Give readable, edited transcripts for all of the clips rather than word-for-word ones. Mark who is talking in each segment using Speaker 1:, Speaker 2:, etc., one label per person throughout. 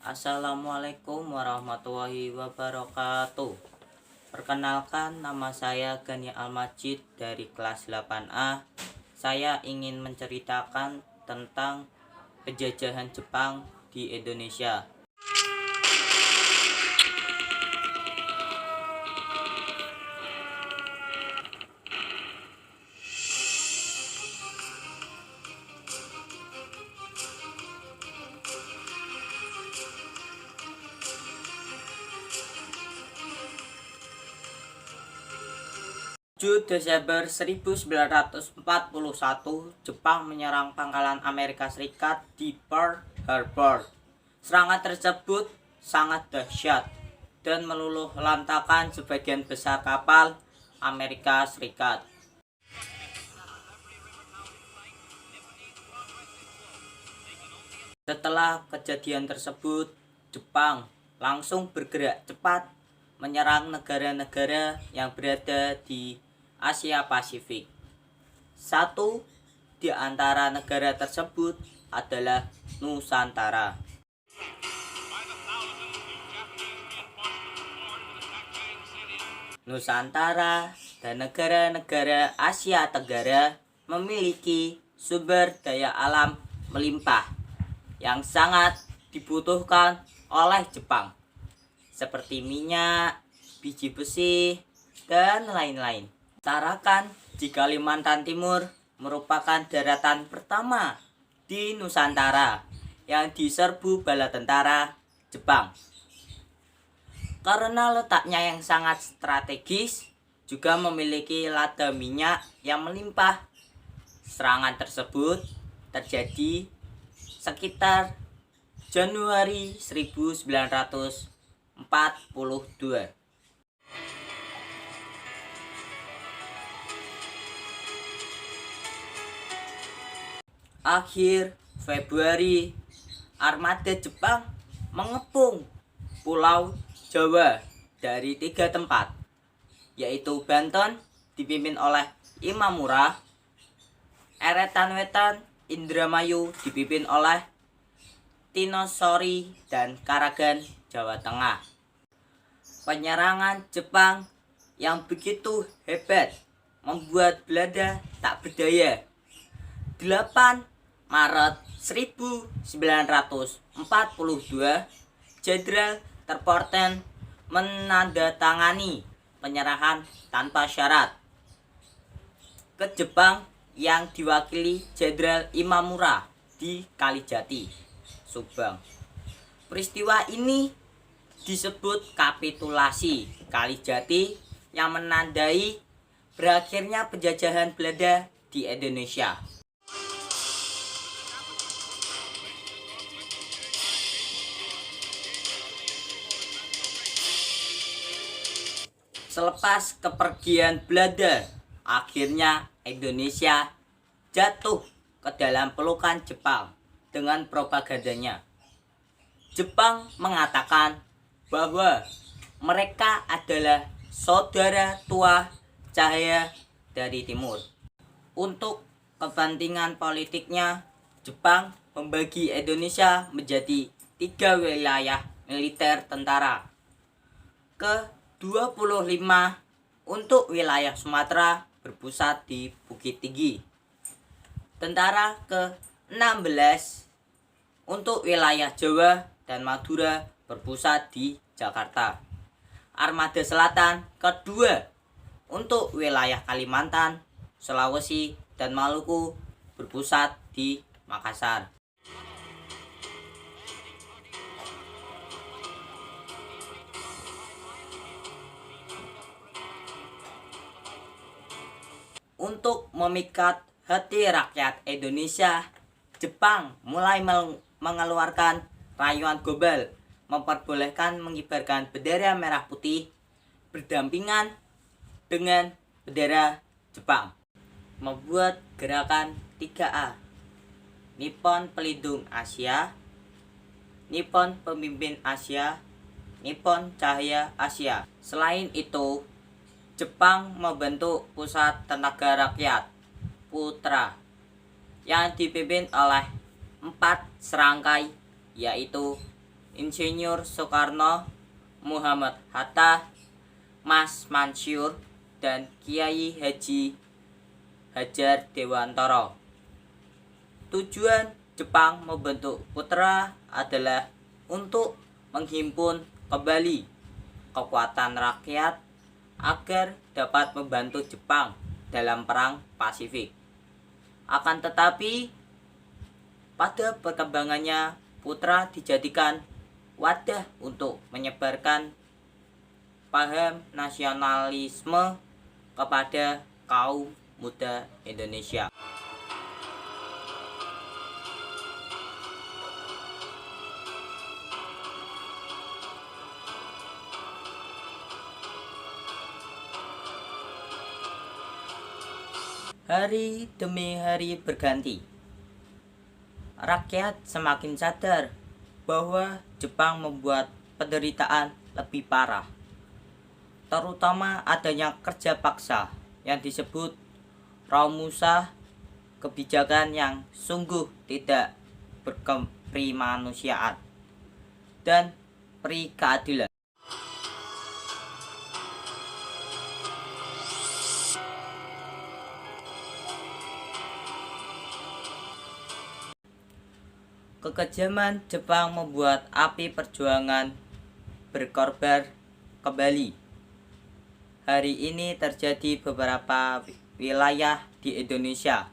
Speaker 1: Assalamualaikum warahmatullahi wabarakatuh. Perkenalkan, nama saya Gani Al-Majid dari kelas 8A. Saya ingin menceritakan tentang penjajahan Jepang di Indonesia. 7 Desember 1941, Jepang menyerang pangkalan Amerika Serikat di Pearl Harbor. Serangan tersebut sangat dahsyat dan meluluh lantakan sebagian besar kapal Amerika Serikat. Setelah kejadian tersebut, Jepang langsung bergerak cepat menyerang negara-negara yang berada di Asia Pasifik. Satu di antara negara tersebut adalah Nusantara. Nusantara dan negara-negara Asia Tenggara memiliki sumber daya alam melimpah yang sangat dibutuhkan oleh Jepang, seperti minyak, biji besi, dan lain-lain. Tarakan di Kalimantan Timur merupakan daratan pertama di Nusantara yang diserbu bala tentara Jepang. Karena letaknya yang sangat strategis, juga memiliki lada minyak yang melimpah. Serangan tersebut terjadi sekitar Januari 1942. Akhir Februari, armada Jepang mengepung Pulau Jawa dari 3 tempat, yaitu Banten dipimpin oleh Imamura, Eretan Wetan Indramayu dipimpin oleh Tinosori, dan Karagan Jawa Tengah. Penyerangan Jepang yang begitu hebat membuat Belanda tak berdaya. 8 Maret 1942, Jenderal Terpoten menandatangani penyerahan tanpa syarat ke Jepang yang diwakili Jenderal Imamura di Kalijati, Subang. Peristiwa ini disebut kapitulasi Kalijati yang menandai berakhirnya penjajahan Belanda di Indonesia. Selepas kepergian Belanda, akhirnya Indonesia jatuh ke dalam pelukan Jepang dengan propagandanya. Jepang mengatakan bahwa mereka adalah saudara tua cahaya dari timur. Untuk kepentingan politiknya, Jepang membagi Indonesia menjadi 3 wilayah militer tentara. Ke-25 untuk wilayah Sumatera berpusat di Bukit Tinggi. Tentara ke-16 untuk wilayah Jawa dan Madura berpusat di Jakarta. Armada Selatan kedua untuk wilayah Kalimantan, Sulawesi, dan Maluku berpusat di Makassar. Untuk memikat hati rakyat Indonesia, Jepang mulai mengeluarkan rayuan global memperbolehkan mengibarkan bendera merah putih berdampingan dengan bendera Jepang. Membuat gerakan 3A, Nippon Pelindung Asia, Nippon Pemimpin Asia, Nippon Cahaya Asia. Selain itu, Jepang membentuk Pusat Tenaga Rakyat Putra yang dipimpin oleh 4 serangkai, yaitu Insinyur Soekarno, Muhammad Hatta, Mas Mansur, dan Kiai Haji Hajar Dewantara. Tujuan Jepang membentuk putra adalah untuk menghimpun kembali kekuatan rakyat agar dapat membantu Jepang dalam perang Pasifik. Akan tetapi, pada perkembangannya putra dijadikan wadah untuk menyebarkan paham nasionalisme kepada kaum muda Indonesia. Hari demi hari berganti. Rakyat semakin sadar bahwa Jepang membuat penderitaan lebih parah, terutama adanya kerja paksa yang disebut Romusa, kebijakan yang sungguh tidak berkemanusiaan dan peri keadilan. Kekejaman Jepang membuat api perjuangan berkorbar kembali. Hari ini terjadi beberapa wilayah di Indonesia.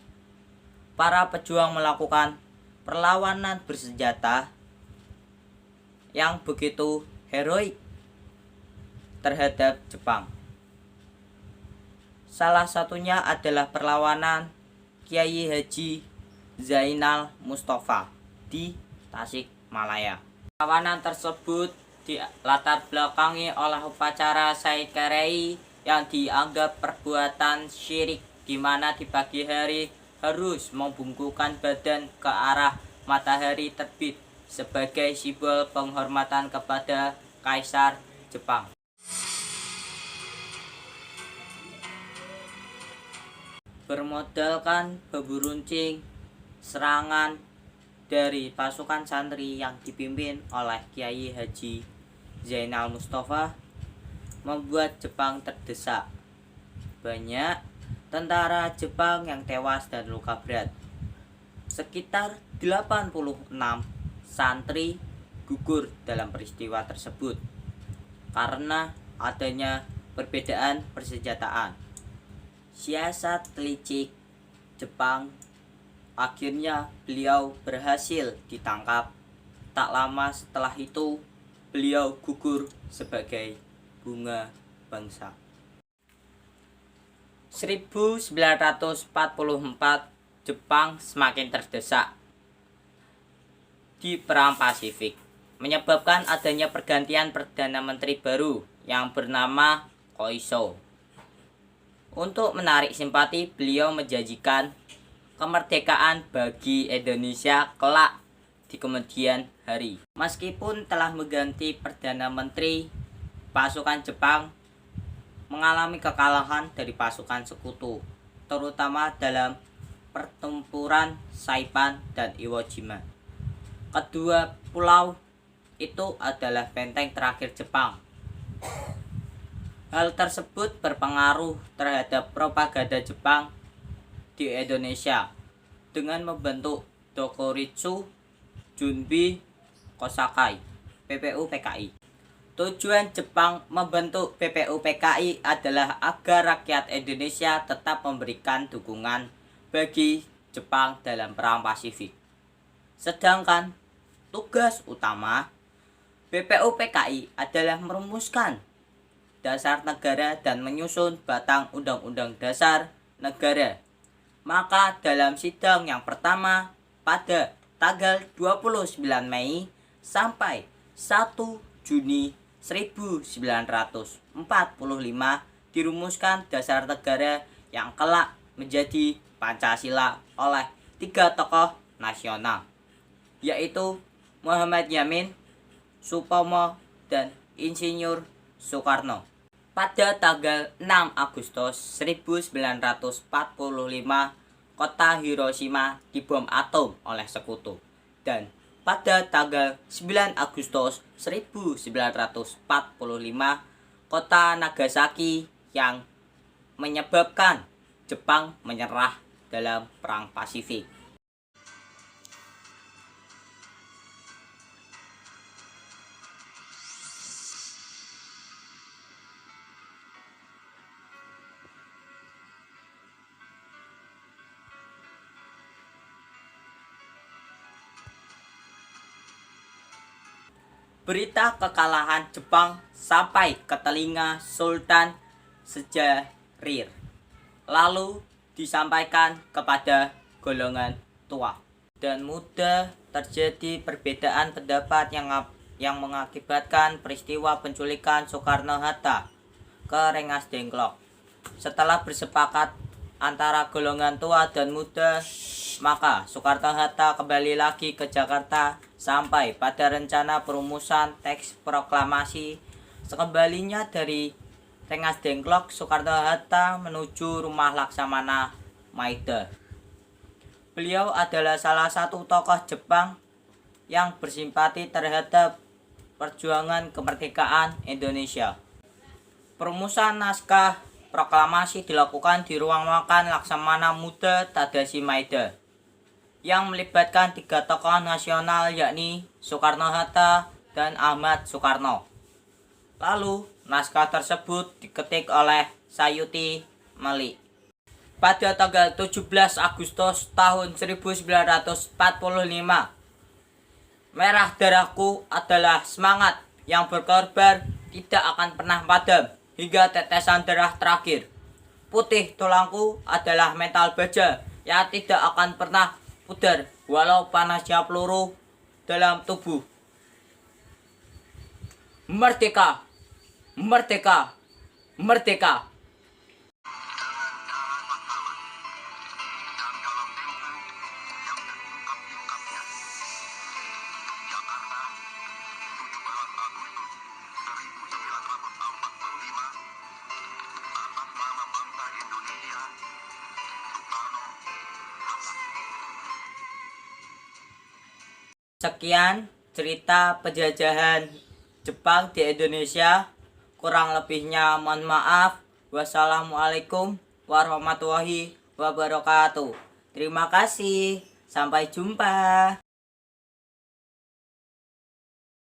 Speaker 1: Para pejuang melakukan perlawanan bersenjata yang begitu heroik terhadap Jepang. Salah satunya adalah perlawanan Kiai Haji Zainal Mustafa di Tasikmalaya. Perlawanan tersebut dilatar belakangi oleh upacara Saikerei yang dianggap perbuatan syirik, di mana di pagi hari harus membungkukkan badan ke arah matahari terbit sebagai simbol penghormatan kepada Kaisar Jepang. Bermodalkan bambu runcing, serangan dari pasukan santri yang dipimpin oleh Kiai Haji Zainal Mustafa membuat Jepang terdesak. Banyak tentara Jepang yang tewas dan luka berat. Sekitar 86 santri gugur dalam peristiwa tersebut karena adanya perbedaan persenjataan. Siasat licik Jepang, akhirnya beliau berhasil ditangkap. Tak lama setelah itu, beliau gugur sebagai bunga bangsa. 1944, Jepang semakin terdesak di Perang Pasifik, menyebabkan adanya pergantian Perdana Menteri baru yang bernama Koiso. Untuk menarik simpati, beliau menjanjikan kemerdekaan bagi Indonesia kelak di kemudian hari. Meskipun telah mengganti Perdana Menteri, pasukan Jepang mengalami kekalahan dari pasukan sekutu, terutama dalam pertempuran Saipan dan Iwo Jima. Kedua pulau itu adalah benteng terakhir Jepang. Hal tersebut berpengaruh terhadap propaganda Jepang di Indonesia dengan membentuk Dokuritsu Junbi Kosakai (PPU-PKI). Tujuan Jepang membentuk PPU-PKI adalah agar rakyat Indonesia tetap memberikan dukungan bagi Jepang dalam Perang Pasifik. Sedangkan tugas utama PPU-PKI adalah merumuskan dasar negara dan menyusun batang undang-undang dasar negara. Maka dalam sidang yang pertama pada tanggal 29 Mei sampai 1 Juni 1945 dirumuskan dasar negara yang kelak menjadi Pancasila oleh 3 tokoh nasional, yaitu Muhammad Yamin, Supomo, dan Insinyur Soekarno. Pada tanggal 6 Agustus 1945, kota Hiroshima dibom atom oleh sekutu dan pada tanggal 9 Agustus 1945, kota Nagasaki yang menyebabkan Jepang menyerah dalam Perang Pasifik. Berita kekalahan Jepang sampai ke telinga Sultan Syajarir, lalu disampaikan kepada golongan tua dan muda. Terjadi perbedaan pendapat yang mengakibatkan peristiwa penculikan Soekarno-Hatta ke Rengas Dengklok. Setelah bersepakat antara golongan tua dan muda, maka Soekarno-Hatta kembali lagi ke Jakarta sampai pada rencana perumusan teks proklamasi. Sekembalinya dari Rengas Dengklok, Soekarno-Hatta menuju rumah Laksamana Maeda. Beliau adalah salah satu tokoh Jepang yang bersimpati terhadap perjuangan kemerdekaan Indonesia. Perumusan naskah proklamasi dilakukan di ruang makan Laksamana Muda Tadashi Maeda yang melibatkan 3 tokoh nasional, yakni Soekarno-Hatta dan Ahmad Soekarno. Lalu naskah tersebut diketik oleh Sayuti Malik. Pada tanggal 17 Agustus tahun 1945, merah darahku adalah semangat yang berkorban tidak akan pernah padam hingga tetesan darah terakhir. Putih tulangku adalah mental baja yang tidak akan pernah pudar walau panasnya peluru dalam tubuh. Merdeka! Merdeka! Merdeka! Sekian cerita penjajahan Jepang di Indonesia. Kurang lebihnya mohon maaf. Wassalamualaikum warahmatullahi wabarakatuh. Terima kasih. Sampai jumpa.